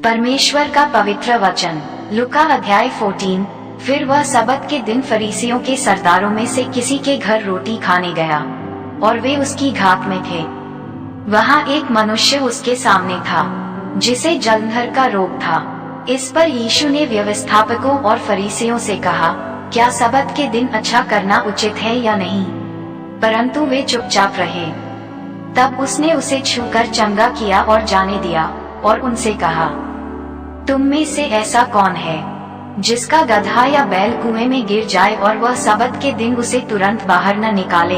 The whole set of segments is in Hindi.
परमेश्वर का पवित्र वचन। लूका अध्याय 14। फिर वह सबत के दिन फरीसियों के सरदारों में से किसी के घर रोटी खाने गया और वे उसकी घात में थे। वहाँ एक मनुष्य उसके सामने था जिसे जलंधर का रोग था। इस पर यीशु ने व्यवस्थापकों और फरीसियों से कहा, क्या सबत के दिन अच्छा करना उचित है या नहीं? परंतु वे चुपचाप रहे। तब उसने उसे छूकर चंगा किया और जाने दिया और उनसे कहा, तुम में से ऐसा कौन है जिसका गधा या बैल कुएं में गिर जाए और वह सबत के दिन उसे तुरंत बाहर न निकाले?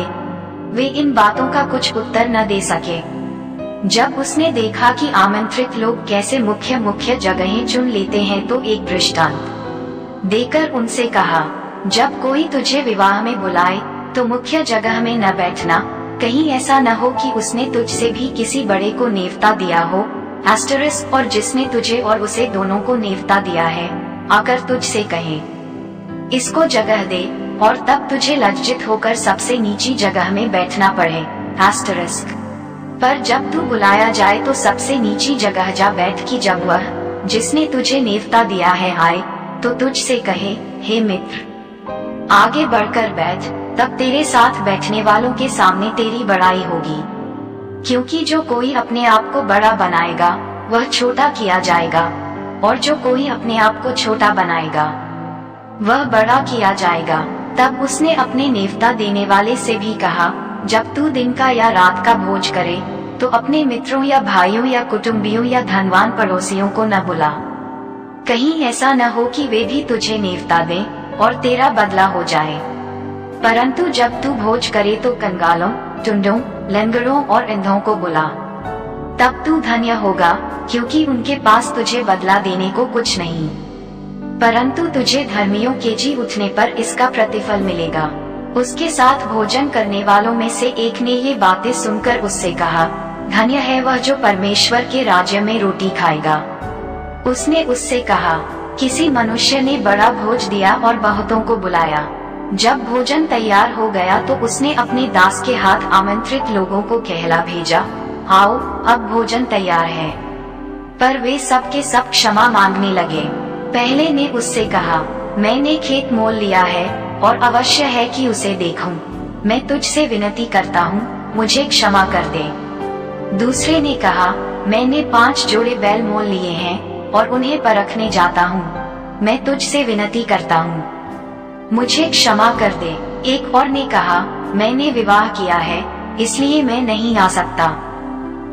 वे इन बातों का कुछ उत्तर न दे सके। जब उसने देखा कि आमंत्रित लोग कैसे मुख्य मुख्य जगहें चुन लेते हैं, तो एक दृष्टांत देकर उनसे कहा, जब कोई तुझे विवाह में बुलाए तो मुख्य जगह में न बैठना, कहीं ऐसा न हो कि उसने तुझसे भी किसी बड़े को नेवता दिया हो। और जिसने तुझे और उसे दोनों को नेवता दिया है आकर तुझसे कहे, इसको जगह दे, और तब तुझे लज्जित होकर सबसे नीची जगह में बैठना पड़े। पर जब तू बुलाया जाए तो सबसे नीची जगह जा बैठ कि जब वह जिसने तुझे नेवता दिया है आए तो तुझसे कहे, हे मित्र, आगे बढ़कर बैठ, तब तेरे साथ बैठने वालों के सामने तेरी बड़ाई होगी। क्योंकि जो कोई अपने आप को बड़ा बनाएगा वह छोटा किया जाएगा, और जो कोई अपने आप को छोटा बनाएगा वह बड़ा किया जाएगा। तब उसने अपने नेवता देने वाले से भी कहा, जब तू दिन का या रात का भोज करे तो अपने मित्रों या भाइयों या कुटुंबियों या धनवान पड़ोसियों को न बुला, कहीं ऐसा न हो कि वे भी तुझे नेवता दें और तेरा बदला हो जाए। परंतु जब तू भोज करे तो कंगालों, टुंडों, लंगड़ों और अंधों को बुला, तब तू धन्य होगा, क्योंकि उनके पास तुझे बदला देने को कुछ नहीं, परंतु तुझे धर्मियों के जी उठने पर इसका प्रतिफल मिलेगा। उसके साथ भोजन करने वालों में से एक ने ये बातें सुनकर उससे कहा, धन्य है वह जो परमेश्वर के राज्य में रोटी खाएगा। उसने उससे कहा, किसी मनुष्य ने बड़ा भोज दिया और बहुतों को बुलाया। जब भोजन तैयार हो गया तो उसने अपने दास के हाथ आमंत्रित लोगों को कहला भेजा, आओ, अब भोजन तैयार है। पर वे सब के सब क्षमा मांगने लगे। पहले ने उससे कहा, मैंने खेत मोल लिया है और अवश्य है कि उसे देखूं। मैं तुझसे विनती करता हूँ, मुझे क्षमा कर दे। दूसरे ने कहा, मैंने 5 जोड़े बैल मोल लिए हैं और उन्हें परखने जाता हूँ। मैं तुझसे विनती करता हूँ, मुझे क्षमा कर दे। एक और ने कहा, मैंने विवाह किया है, इसलिए मैं नहीं आ सकता।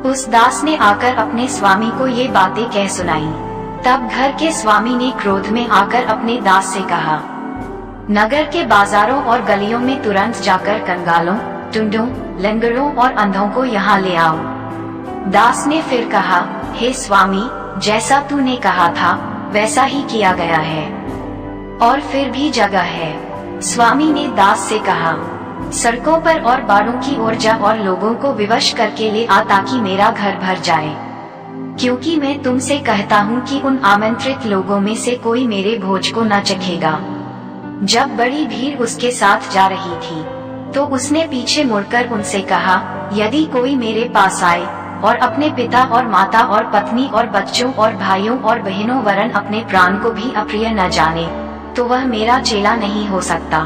उस दास ने आकर अपने स्वामी को ये बातें कह सुनाई। तब घर के स्वामी ने क्रोध में आकर अपने दास से कहा, नगर के बाजारों और गलियों में तुरंत जाकर कंगालों, टुंडों, लंगड़ों और अंधों को यहाँ ले आओ। दास ने फिर कहा, हे स्वामी, जैसा तूने कहा था वैसा ही किया गया है, और फिर भी जगह है। स्वामी ने दास से कहा, सड़कों पर और बाड़ों की ओर जा और लोगों को विवश करके ले आ, ताकि मेरा घर भर जाए। क्योंकि मैं तुमसे कहता हूँ कि उन आमंत्रित लोगों में से कोई मेरे भोज को न चखेगा। जब बड़ी भीड़ उसके साथ जा रही थी तो उसने पीछे मुड़कर उनसे कहा, यदि कोई मेरे पास आए और अपने पिता और माता और पत्नी और बच्चों और भाइयों और बहनों वरन अपने प्राण को भी अप्रिय न जाने, तो वह मेरा चेला नहीं हो सकता।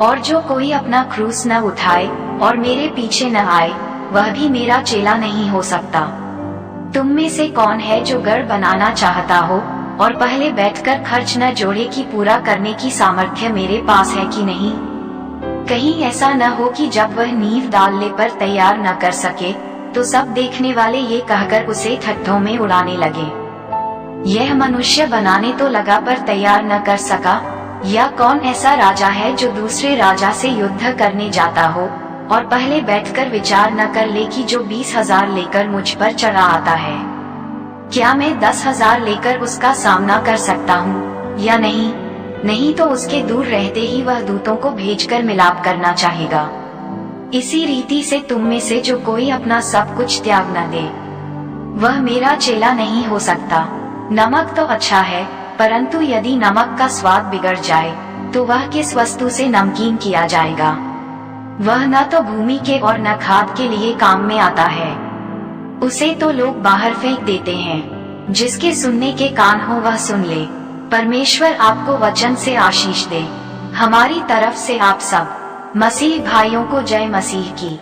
और जो कोई अपना क्रूस न उठाए और मेरे पीछे न आए, वह भी मेरा चेला नहीं हो सकता। तुम में से कौन है जो घर बनाना चाहता हो और पहले बैठकर खर्च न जोड़े कि पूरा करने की सामर्थ्य मेरे पास है कि नहीं? कहीं ऐसा न हो कि जब वह नींव डालने पर तैयार न कर सके तो सब देखने वाले ये कहकर उसे ठट्ठों में उड़ाने लगे, यह मनुष्य बनाने तो लगा पर तैयार न कर सका। या कौन ऐसा राजा है जो दूसरे राजा से युद्ध करने जाता हो और पहले बैठकर विचार न कर ले कि जो 20,000 लेकर मुझ पर चढ़ा आता है, क्या मैं 10,000 लेकर उसका सामना कर सकता हूँ या नहीं? नहीं तो उसके दूर रहते ही वह दूतों को भेजकर मिलाप करना चाहेगा। इसी रीति से तुम में से जो कोई अपना सब कुछ त्याग न दे, वह मेरा चेला नहीं हो सकता। नमक तो अच्छा है, परंतु यदि नमक का स्वाद बिगड़ जाए तो वह किस वस्तु से नमकीन किया जाएगा? वह न तो भूमि के और न खाद के लिए काम में आता है, उसे तो लोग बाहर फेंक देते हैं। जिसके सुनने के कान हो वह सुन ले। परमेश्वर आपको वचन से आशीष दे। हमारी तरफ से आप सब मसीह भाइयों को जय मसीह की।